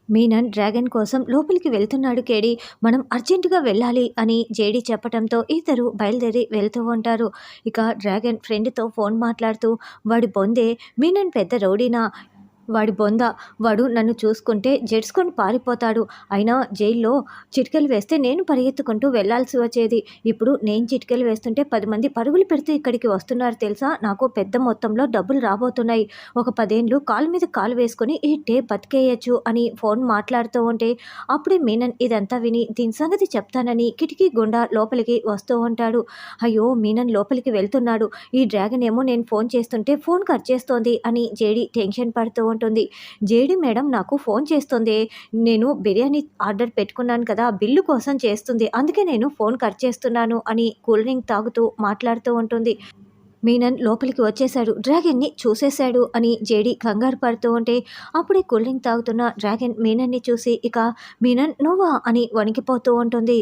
Menon dragon కోసం లోపలికి వెళ్తున్నాడు కేడి. మనం అర్జెంటుగా వెళ్ళాలి అని జేడీ చెప్పటంతో ఇద్దరు బయలుదేరి వెళ్తూ ఉంటారు. ఇక డ్రాగన్ ఫ్రెండ్తో ఫోన్ మాట్లాడుతూ వాడి బొందే మీనన్ పెద్ద రౌడీనా, వాడి బొంద, వాడు నన్ను చూసుకుంటే జెడ్స్కొని పారిపోతాడు. అయినా జైల్లో చిటికెలు వేస్తే నేను పరిగెత్తుకుంటూ వెళ్లాల్సి వచ్చేది. ఇప్పుడు నేను చిటికెలు వేస్తుంటే 10 మంది పరుగులు పెడుతూ ఇక్కడికి వస్తున్నారు తెలుసా. నాకు పెద్ద మొత్తంలో డబ్బులు రాబోతున్నాయి. ఒక 10 ఏళ్ళు కాలు మీద కాలు వేసుకొని ఇట్టే బతికేయచ్చు అని ఫోన్ మాట్లాడుతూ ఉంటే అప్పుడే మీనన్ ఇదంతా విని దీని సంగతి చెప్తానని కిటికీ గుండా లోపలికి వస్తూ ఉంటాడు. అయ్యో, మీనన్ లోపలికి వెళ్తున్నాడు. ఈ డ్రాగన్ ఏమో నేను ఫోన్ చేస్తుంటే ఫోన్ కట్ చేస్తోంది అని జేడీ టెన్షన్ పడుతూ ఉంటుంది. జేడీ మేడం నాకు ఫోన్ చేస్తుంది. నేను బిర్యానీ ఆర్డర్ పెట్టుకున్నాను కదా, బిల్లు కోసం చేస్తుంది. అందుకే నేను ఫోన్ కట్ చేస్తున్నాను అని కూల్ డ్రింక్ తాగుతూ మాట్లాడుతూ ఉంటుంది. మీనన్ లోపలికి వచ్చేశాడు, డ్రాగన్ని చూసేశాడు అని జేడీ కంగారు పడుతూ ఉంటే అప్పుడే కూల్ డ్రింక్ తాగుతున్న డ్రాగన్ మీనన్ని చూసి ఇక మీనన్ నువ్వా అని వణికిపోతూ ఉంటుంది.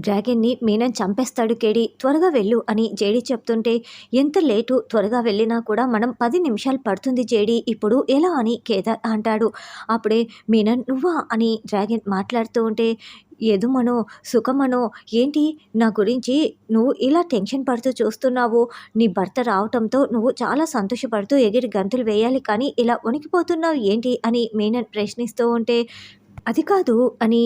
డ్రాగన్ని మీనన్ చంపేస్తాడు కేడి, త్వరగా వెళ్ళు అని జేడీ చెప్తుంటే ఎంత లేటు, త్వరగా వెళ్ళినా కూడా మనం 10 నిమిషాలు పడుతుంది జేడీ, ఇప్పుడు ఎలా అని కేదార్ అంటాడు. అప్పుడే మీనన్ నువ్వా అని డ్రాగన్ మాట్లాడుతూ ఉంటే ఎదుమనో సుఖమనో ఏంటి నా గురించి నువ్వు ఇలా టెన్షన్ పడుతూ చూస్తున్నావు. నీ భర్త రావటంతో నువ్వు చాలా సంతోషపడుతూ ఎగిరి గంతులు వేయాలి, కానీ ఇలా వణికిపోతున్నావు ఏంటి అని మీనన్ ప్రశ్నిస్తూ ఉంటే అది కాదు అని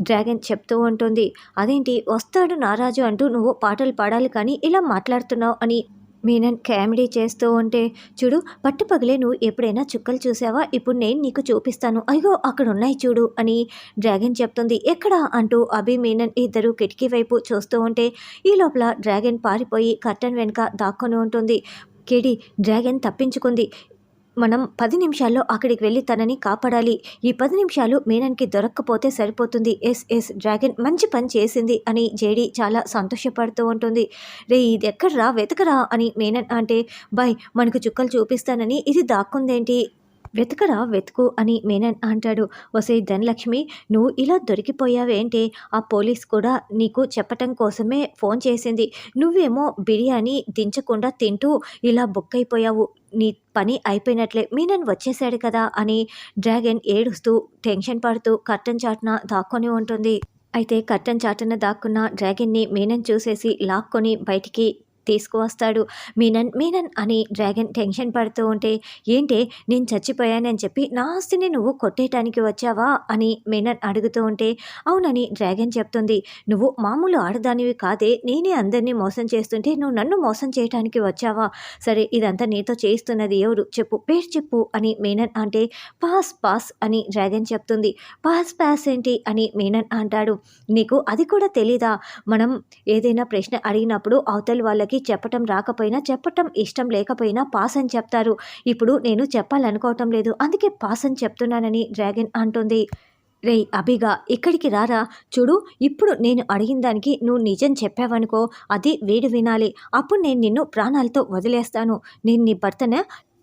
డ్రాగన్ చెప్తూ ఉంటుంది. అదేంటి వస్తాడు నారాజు అంటూ నువ్వు పాటలు పాడాలి, కానీ ఇలా మాట్లాడుతున్నావు అని మీనన్ కామెడీ చేస్తూ ఉంటే చూడు, పట్టుపగలే నువ్వు ఎప్పుడైనా చుక్కలు చూసావా, ఇప్పుడు నేను నీకు చూపిస్తాను, అయ్యో అక్కడ ఉన్నాయి చూడు అని డ్రాగన్ చెప్తుంది. ఎక్కడా అంటూ అభి మీనన్ ఇద్దరు కిటికీ వైపు చూస్తూ ఉంటే ఈ లోపల డ్రాగన్ పారిపోయి కర్టన్ వెనుక దాక్కొని ఉంటుంది. కేడి, డ్రాగన్ తప్పించుకుంది. మనం 10 నిమిషాల్లో అక్కడికి వెళ్ళి తనని కాపాడాలి. ఈ 10 నిమిషాలు మీనన్కి దొరక్కపోతే సరిపోతుంది. ఎస్ డ్రాగన్ మంచి పని చేసింది అని జేడీ చాలా సంతోషపడుతూ ఉంటుంది. రే ఇది ఎక్కడ్రా వెతకరా అని మీనన్ అంటే బాయ్ మనకు చుక్కలు చూపిస్తానని ఇది దాక్కుందేంటి, వెతకరా వెతుకు అని మీనన్ అంటాడు. ఒసే ధనలక్ష్మి, నువ్వు ఇలా దొరికిపోయావేంటే, ఆ పోలీస్ కూడా నీకు చెప్పటం కోసమే ఫోన్ చేసింది. నువ్వేమో బిర్యానీ దించకుండా తింటూ ఇలా బుక్ అయిపోయావు. నీ పని అయిపోయినట్లే, మీనన్ వచ్చేసాడు కదా అని డ్రాగన్ ఏడుస్తూ టెన్షన్ పడుతూ కర్టన్ చాటున దాక్కొని ఉంటుంది. అయితే కర్టన్ చాటున దాక్కున్న డ్రాగన్ని మీనన్ చూసేసి లాక్కొని బయటికి తీసుకువస్తాడు. మీనన్ అని డ్రాగన్ టెన్షన్ పడుతూ ఉంటే ఏంటే నేను చచ్చిపోయానని చెప్పి నా ఆస్తిని నువ్వు కొట్టేయటానికి వచ్చావా అని మీనన్ అడుగుతూ ఉంటే అవునని డ్రాగన్ చెప్తుంది. నువ్వు మామూలు ఆడదానివి కాదే, నేనే అందరినీ మోసం చేస్తుంటే నువ్వు నన్ను మోసం చేయటానికి వచ్చావా, సరే ఇదంతా నీతో చేయిస్తున్నది ఎవరు చెప్పు, పేరు చెప్పు అని మీనన్ అంటే పాస్ అని డ్రాగన్ చెప్తుంది. పాస్ ఏంటి అని మీనన్ అంటాడు. నీకు అది కూడా తెలీదా, మనం ఏదైనా ప్రశ్న అడిగినప్పుడు అవతలి వాళ్ళకి చెప్పటం రాకపోయినా, చెప్పటం ఇష్టం లేకపోయినా పాస్ అని చెప్తారు. ఇప్పుడు నేను చెప్పాలనుకోవటం లేదు, అందుకే పాస్ అని చెప్తున్నానని డ్రాగన్ అంటుంది. రేయ్ అభిగా ఇక్కడికి రారా, చూడు ఇప్పుడు నేను అడిగిన దానికి నువ్వు నిజం చెప్పావనుకో అది వీడు వినాలి, అప్పుడు నేను నిన్ను ప్రాణాలతో వదిలేస్తాను. నేను నీ భర్తన,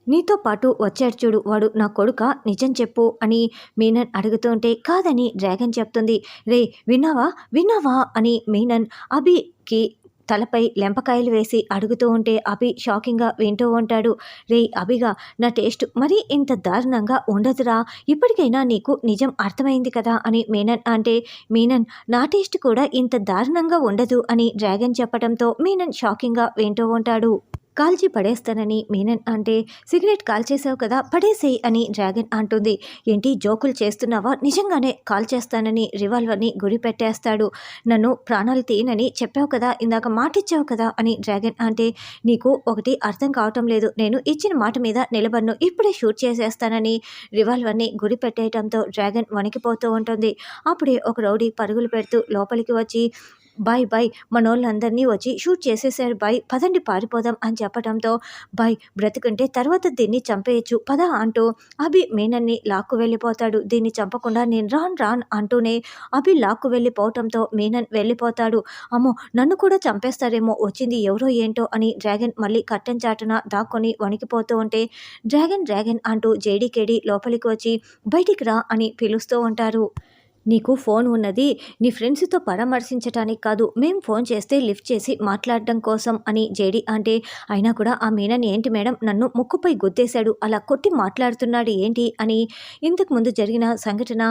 నీతో పాటు వచ్చాడు చూడు వాడు నా కొడుక, నిజం చెప్పు అని మీనన్ అడుగుతుంటే కాదని డ్రాగన్ చెప్తుంది. రే విన్నావా అని మీనన్ అభికి తలపై లెంపకాయలు వేసి అడుగుతూ ఉంటే అభి షాకింగ్గా వింటూ ఉంటాడు. రే అభిగా నా టేస్ట్ మరీ ఇంత దారుణంగా ఉండదురా, ఇప్పటికైనా నీకు నిజం అర్థమైంది కదా అని మీనన్ అంటే మీనన్ నా టేస్ట్ కూడా ఇంత దారుణంగా ఉండదు అని డ్రాగన్ చెప్పడంతో మీనన్ షాకింగ్గా వింటూ ఉంటాడు. కాల్చి పడేస్తానని మీనన్ అంటే సిగరెట్ కాల్చేసావు కదా పడేసేయి అని డ్రాగన్ అంటుంది. ఏంటి జోకులు చేస్తున్నావా, నిజంగానే కాల్ చేస్తానని రివాల్వర్ని గురి పెట్టేస్తాడు. నన్ను ప్రాణాలు తీయనని చెప్పావు కదా, ఇందాక మాటిచ్చావు కదా అని డ్రాగన్ అంటే నీకు ఒకటి అర్థం కావటం లేదు, నేను ఇచ్చిన మాట మీద నిలబడను, ఇప్పుడే షూట్ చేసేస్తానని రివాల్వర్ని గురి పెట్టేయడంతో డ్రాగన్ వణికిపోతూ ఉంటుంది. అప్పుడే ఒక రౌడీ పరుగులు పెడుతూ లోపలికి వచ్చి బాయ్ మనోళ్ళందరినీ వచ్చి షూట్ చేసేసారు బాయ్, పదండి పారిపోదాం అని చెప్పడంతో బాయ్ బ్రతుకుంటే తర్వాత దీన్ని చంపేయచ్చు పద అంటూ అభి మీనన్ని లాక్కు వెళ్ళిపోతాడు. దీన్ని చంపకుండా నేను రాన్ అంటూనే అభి లాక్కు వెళ్ళిపోవటంతో మీనన్ వెళ్ళిపోతాడు. అమ్మో నన్ను కూడా చంపేస్తారేమో, వచ్చింది ఎవరో ఏంటో అని డ్రాగన్ మళ్ళీ కట్టెన్ చాటున దాక్కొని వణికిపోతూ ఉంటే డ్రాగన్ అంటూ జేడీ కేడీ లోపలికి వచ్చి బయటికి రా అని పిలుస్తూ ఉంటారు. నీకు ఫోన్ ఉన్నది నీ ఫ్రెండ్స్‌తో పరామర్శించటానికి కాదు. మేం ఫోన్ చేస్తే లిఫ్ట్ చేసి మాట్లాడడం కోసం అని జేడీ అంటే, అయినా కూడా ఆ మీనన్ ఏంటి మేడం నన్ను ముక్కుపై గుద్దేశాడు. అలా కొట్టి మాట్లాడుతున్నాడు ఏంటి అని ఇంతకు ముందు జరిగిన సంఘటన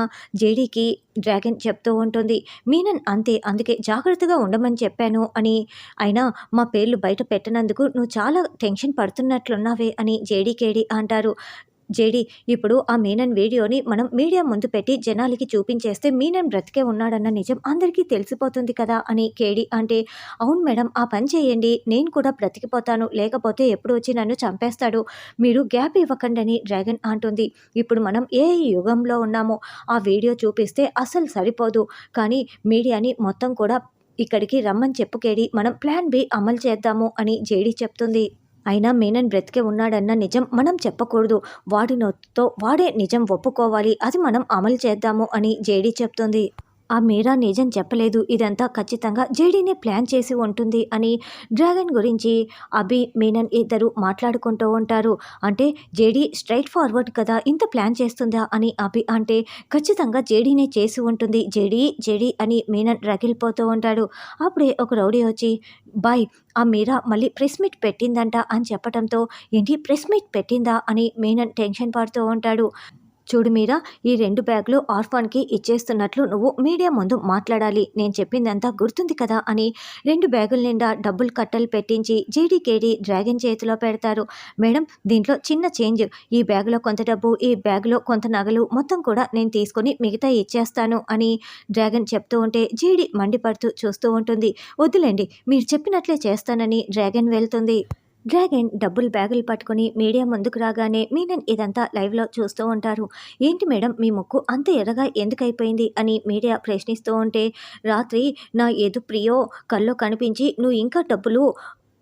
జేడీకి డ్రాగన్ చెప్తూ ఉంటుంది. మీనన్ అంతే. అందుకే జాగ్రత్తగా ఉండమని చెప్పాను అని. అయినా మా పేర్లు బయట పెట్టనందుకు నువ్వు చాలా టెన్షన్ పడుతున్నట్లున్నావే అని జేడీ అంటారు. జేడీ ఇప్పుడు ఆ మీనన్ వీడియోని మనం మీడియా ముందు పెట్టి జనాలకి చూపించేస్తే మీనన్ బ్రతికే ఉన్నాడన్న నిజం అందరికీ తెలిసిపోతుంది కదా అని కేడీ అంటే, అవును మేడం ఆ పని చేయండి, నేను కూడా బ్రతికిపోతాను, లేకపోతే ఎప్పుడు వచ్చి నన్ను చంపేస్తాడు, మీరు గ్యాప్ ఇవ్వకండి అని డ్రాగన్ అంటుంది. ఇప్పుడు మనం ఏ యుగంలో ఉన్నామో ఆ వీడియో చూపిస్తే అస్సలు సరిపోదు, కానీ మీడియాని మొత్తం కూడా ఇక్కడికి రమ్మని చెప్పు కేడీ, మనం ప్లాన్ బి అమలు చేద్దాము అని జేడీ చెప్తుంది. అయినా మీనన్ బ్రతికే ఉన్నాడన్న నిజం మనం చెప్పకూడదు. వాడి నోటితో వాడే నిజం ఒప్పుకోవాలి. అది మనం అమలు చేద్దాము అని జేడీ చెప్తుంది. ఆ మీరా నిజం చెప్పలేదు. ఇదంతా ఖచ్చితంగా జేడీనే ప్లాన్ చేసి ఉంటుంది అని డ్రాగన్ గురించి అభి, మీనన్ ఇద్దరు మాట్లాడుకుంటూ ఉంటారు. అంటే జేడీ స్ట్రైట్ ఫార్వర్డ్ కదా, ఇంత ప్లాన్ చేస్తుందా అని అభి అంటే, ఖచ్చితంగా జేడీనే చేసి ఉంటుంది. జేడీ అని మీనన్ రగిలిపోతూ ఉంటాడు. అప్పుడే ఒక రౌడీ వచ్చి, బాయ్ ఆ మీరా మళ్ళీ ప్రెస్ మీట్ పెట్టిందంట అని చెప్పటంతో, ఏంటి ప్రెస్ మీట్ పెట్టిందా అని మీనన్ టెన్షన్ పడుతూ ఉంటాడు. చూడు మీరా, ఈ 2 బ్యాగులు ఆర్ఫాన్కి ఇచ్చేస్తున్నట్లు నువ్వు మీడియా ముందు మాట్లాడాలి, నేను చెప్పిందంతా గుర్తుంది కదా అని 2 బ్యాగుల నిండా డబ్బులు కట్టలు పెట్టించి జేడీకేడి డ్రాగన్ చేతిలో పెడతారు. మేడం దీంట్లో చిన్న చేంజ్, ఈ బ్యాగులో కొంత డబ్బు, ఈ బ్యాగులో కొంత నగలు, మొత్తం కూడా నేను తీసుకొని మిగతా ఇచ్చేస్తాను అని డ్రాగన్ చెప్తూ ఉంటే జేడీ మండిపడుతూ చూస్తూ ఉంటుంది. వద్దులేండి మీరు చెప్పినట్లే చేస్తానని డ్రాగన్ వెళ్తుంది. డ్రాగన్ డబ్బులు బ్యాగులు పట్టుకుని మీడియా ముందుకు రాగానే మీనన్ ఇదంతా లైవ్లో చూస్తూ ఉంటారు. ఏంటి మేడం మీ ముక్కు అంత ఎర్రగా ఎందుకైపోయింది అని మీడియా ప్రశ్నిస్తూ ఉంటే, రాత్రి నా ఏదు ప్రియో కల్లో కనిపించి నువ్వు ఇంకా డబ్బులు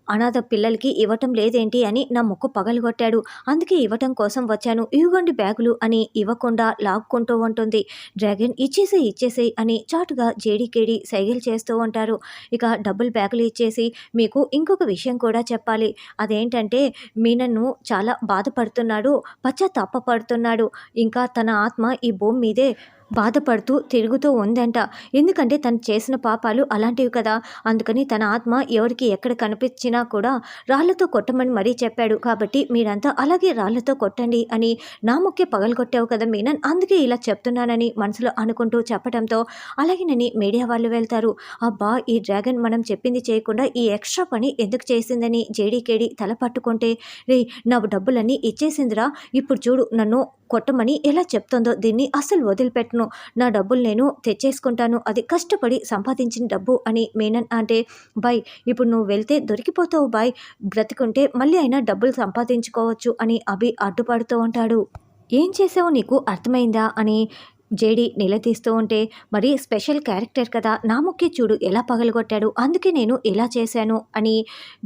అనాథ పిల్లలకి ఇవ్వటం లేదేంటి అని నా ముక్కు పగలగొట్టాడు, అందుకే ఇవ్వటం కోసం వచ్చాను, ఇవ్వండి బ్యాగులు అని ఇవ్వకుండా లాక్కుంటూ ఉంటుంది. డ్రాగన్ ఇచ్చేసేయి అని చాటుగా జేడీకేడి సైగలు చేస్తూ ఉంటారు. ఇక డబ్బులు బ్యాగులు ఇచ్చేసి, మీకు ఇంకొక విషయం కూడా చెప్పాలి, అదేంటంటే మీనన్ను చాలా బాధపడుతున్నాడు, పశ్చాత్తాపపడుతున్నాడు, ఇంకా తన ఆత్మ ఈ భూమి మీదే బాధపడుతూ తిరుగుతూ ఉందంట. ఎందుకంటే తను చేసిన పాపాలు అలాంటివి కదా, అందుకని తన ఆత్మ ఎవరికి ఎక్కడ కనిపించినా కూడా రాళ్లతో కొట్టమని మరీ చెప్పాడు, కాబట్టి మీరంతా అలాగే రాళ్లతో కొట్టండి అని నా ముక్కే పగలగొట్టావు కదా మీనన్, అందుకే ఇలా చెప్తున్నానని మనసులో అనుకుంటూ చెప్పడంతో అలాగేనని మీడియా వాళ్ళు వెళ్తారు. అబ్బా ఈ డ్రాగన్ మనం చెప్పింది చేయకుండా ఈ ఎక్స్ట్రా పని ఎందుకు చేసిందని జేడీకేడి తల పట్టుకుంటే, రే నా డబ్బులన్నీ ఇచ్చేసిందిరా, ఇప్పుడు చూడు నన్ను కొట్టమని ఎలా చెప్తుందో, దీన్ని అస్సలు వదిలిపెట్టను, నా డబ్బులు నేను తెచ్చేసుకుంటాను, అది కష్టపడి సంపాదించిన డబ్బు అని మీనన్ అంటే, బాయ్ ఇప్పుడు నువ్వు వెళ్తే దొరికిపోతావు బాయ్, బ్రతికుంటే మళ్ళీ అయినా డబ్బులు సంపాదించుకోవచ్చు అని అభి అడ్డుపడుతూ ఉంటాడు. ఏం చేసావో నీకు అర్థమైందా అని జేడీ నిలదీస్తూ ఉంటే, మరి స్పెషల్ క్యారెక్టర్ కదా, నా ముక్కే చూడు ఎలా పగలగొట్టాడు, అందుకే నేను ఇలా చేశాను అని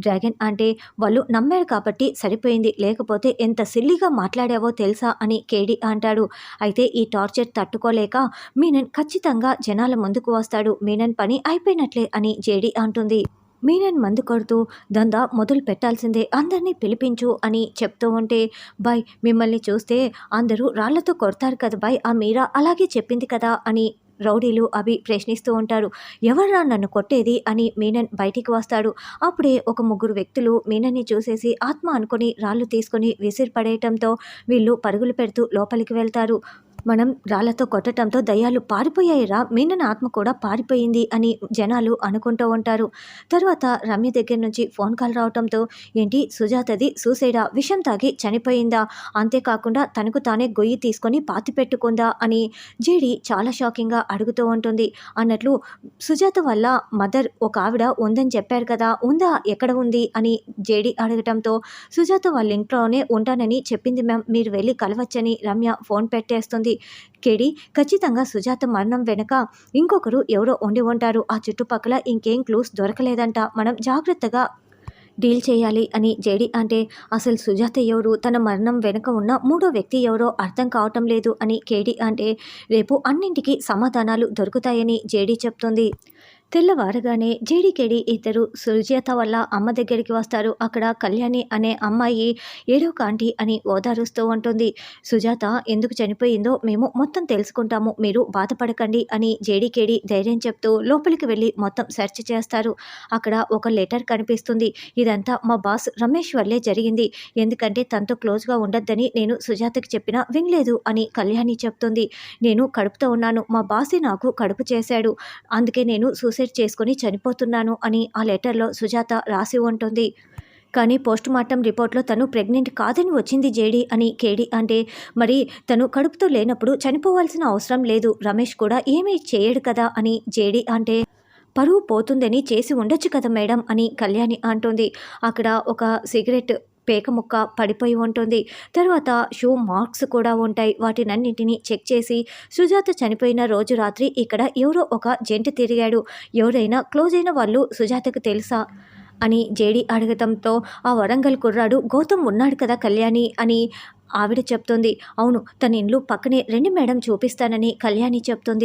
డ్రాగన్ అంటే, వాళ్ళు నమ్మారు కాబట్టి సరిపోయింది, లేకపోతే ఎంత సిల్లీగా మాట్లాడావో తెలుసా అని కేడీ అంటాడు. అయితే ఈ టార్చర్ తట్టుకోలేక మీనన్ ఖచ్చితంగా జనాల ముందుకు వస్తాడు, మీనన్ పని అయిపోయినట్లే అని జేడీ అంటుంది. మీనన్ మందు కొడుతూ దందా మొదలు పెట్టాల్సిందే, అందరినీ పిలిపించు అని చెప్తూ ఉంటే, బాయ్ మిమ్మల్ని చూస్తే అందరూ రాళ్లతో కొడతారు కదా బాయ్, ఆ మీరా అలాగే చెప్పింది కదా అని రౌడీలు అవి ప్రశ్నిస్తూ ఉంటారు. ఎవర్రా నన్ను కొట్టేది అని మీనన్ బయటికి వస్తాడు. అప్పుడే ఒక 3 వ్యక్తులు మీనన్ని చూసేసి ఆత్మ అనుకుని రాళ్ళు తీసుకొని విసిరిపడేయటంతో వీళ్ళు పరుగులు పెడుతూ లోపలికి వెళ్తారు. మనం రాళ్లతో కొట్టడంతో దయ్యాలు పారిపోయాయిరా, మీనన్ ఆత్మ కూడా పారిపోయింది అని జనాలు అనుకుంటూ ఉంటారు. తర్వాత రమ్య దగ్గర నుంచి ఫోన్ కాల్ రావడంతో, ఏంటి సుజాతది సూసైడా, విషం తాగి చనిపోయిందా, అంతేకాకుండా తనకు తానే గొయ్యి తీసుకొని పాతి పెట్టుకుందా అని జేడీ చాలా షాకింగ్గా అడుగుతూ ఉంటుంది. అన్నట్లు సుజాత వల్ల మదర్ ఒక ఆవిడ ఉందని చెప్పారు కదా, ఉందా, ఎక్కడ ఉంది అని జేడీ అడగటంతో, సుజాత వాళ్ళ ఇంట్లోనే ఉంటానని చెప్పింది మ్యామ్, మీరు వెళ్ళి కలవచ్చని రమ్య ఫోన్ పెట్టేస్తుంది. కేడీ ఖచ్చితంగా సుజాత మరణం వెనుక ఇంకొకరు ఎవరో ఉండి ఉంటారు, ఆ చుట్టుపక్కల ఇంకేం క్లూస్ దొరకలేదంట, మనం జాగ్రత్తగా డీల్ చేయాలి అని జేడీ అంటే, అసలు సుజాత ఎవరు, తన మరణం వెనుక ఉన్న 3వ వ్యక్తి ఎవరో అర్థం కావటం లేదు అని కేడీ అంటే, రేపు అన్నింటికీ సమాధానాలు దొరుకుతాయని జేడీ చెప్తుంది. తెల్లవారగానే జేడీకేడి ఇద్దరు సుజాత వాళ్ళ అమ్మ దగ్గరికి వస్తారు. అక్కడ కళ్యాణి అనే అమ్మాయి ఏడోక ఆంటీ అని ఓదారుస్తూ ఉంటుంది. సుజాత ఎందుకు చనిపోయిందో మేము మొత్తం తెలుసుకుంటాము, మీరు బాధపడకండి అని జేడీకేడి ధైర్యం చెప్తూ లోపలికి వెళ్ళి మొత్తం సెర్చ్ చేస్తారు. అక్కడ ఒక లెటర్ కనిపిస్తుంది. ఇదంతా మా బాస్ రమేష్ వల్లే జరిగింది. ఎందుకంటే తనతో క్లోజ్గా ఉండొద్దని నేను సుజాతకి చెప్పినా వినలేదు అని కళ్యాణి చెప్తుంది. నేను కడుపుతో ఉన్నాను, మా బాసే నాకు కడుపు చేశాడు, అందుకే నేను సూసైడ్ చేసుకొని చనిపోతున్నాను అని ఆ లెటర్లో సుజాత రాసి ఉంటుంది. కానీ పోస్ట్మార్టం రిపోర్ట్లో తను ప్రెగ్నెంట్ కాదని వచ్చింది జేడీ అని కేడీ అంటే, మరి తను కడుపుతో లేనప్పుడు చనిపోవాల్సిన అవసరం లేదు, రమేష్ కూడా ఏమీ చేయడు కదా అని జేడీ అంటే, పరువు పోతుందని చేసి ఉండొచ్చు కదా మేడం అని కళ్యాణి అంటుంది. అక్కడ ఒక సిగరెట్ పేక ముక్క పడిపోయి ఉంటుంది. తర్వాత షూ మార్క్స్ కూడా ఉంటాయి. వాటినన్నింటినీ చెక్ చేసి సుజాత చనిపోయిన రోజు రాత్రి ఇక్కడ ఎవరో ఒక జంట తిరిగాడు, ఎవరైనా క్లోజ్ అయిన వాళ్ళు సుజాతకు తెలుసా అని జేడీ అడగటంతో, ఆ వరంగల్ కుర్రాడు గౌతమ్ ఉన్నాడు కదా కళ్యాణి అని ఆవిడ చెప్తుంది. అవును, తన ఇల్లు పక్కనే రండి మేడం చూపిస్తానని కళ్యాణి చెప్తుంది.